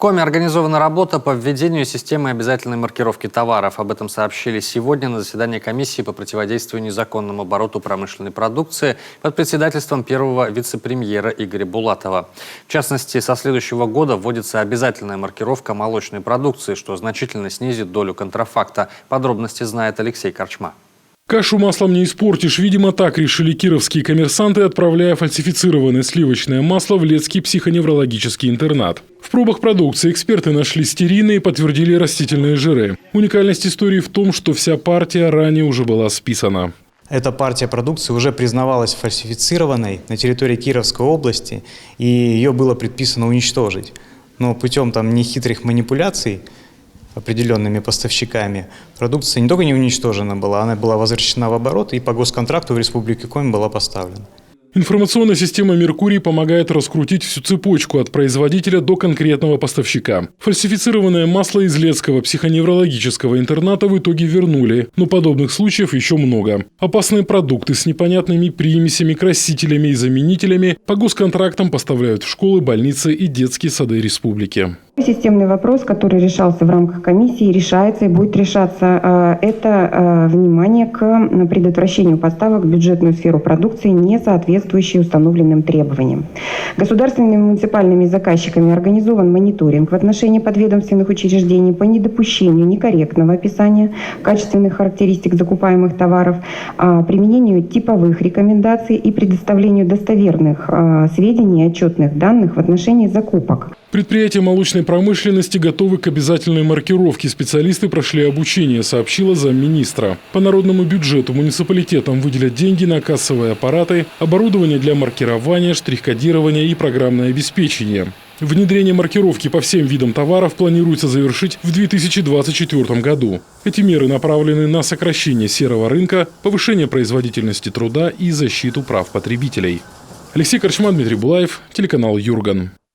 Коми организована работа по введению системы обязательной маркировки товаров. Об этом сообщили сегодня на заседании комиссии по противодействию незаконному обороту промышленной продукции под председательством первого вице-премьера Игоря Булатова. В частности, со следующего года вводится обязательная маркировка молочной продукции, что значительно снизит долю контрафакта. Подробности знает Алексей Корчма. Кашу маслом не испортишь. Видимо, так решили кировские коммерсанты, отправляя фальсифицированное сливочное масло в Летский психоневрологический интернат. В пробах продукции эксперты нашли стерины и подтвердили растительные жиры. Уникальность истории в том, что вся партия ранее уже была списана. Эта партия продукции уже признавалась фальсифицированной на территории Кировской области, и ее было предписано уничтожить. Но путем нехитрых манипуляций определенными поставщиками продукция не только не уничтожена была, она была возвращена в оборот и по госконтракту в Республике Коми была поставлена. Информационная система «Меркурий» помогает раскрутить всю цепочку от производителя до конкретного поставщика. Фальсифицированное масло из Летского психоневрологического интерната в итоге вернули, но подобных случаев еще много. Опасные продукты с непонятными примесями, красителями и заменителями по госконтрактам поставляют в школы, больницы и детские сады республики. Системный вопрос, который решался в рамках комиссии, решается и будет решаться. Это внимание к предотвращению поставок в бюджетную сферу продукции, не соответствующей установленным требованиям. Государственными и муниципальными заказчиками организован мониторинг в отношении подведомственных учреждений по недопущению некорректного описания качественных характеристик закупаемых товаров, применению типовых рекомендаций и предоставлению достоверных сведений и отчетных данных в отношении закупок. Предприятия молочной промышленности готовы к обязательной маркировке. Специалисты прошли обучение, сообщила замминистра. По народному бюджету муниципалитетам выделят деньги на кассовые аппараты, оборудование для маркирования, штрих-кодирования и программное обеспечение. Внедрение маркировки по всем видам товаров планируется завершить в 2024 году. Эти меры направлены на сокращение серого рынка, повышение производительности труда и защиту прав потребителей. Алексей Корчма, Дмитрий Булаев, телеканал Юрган.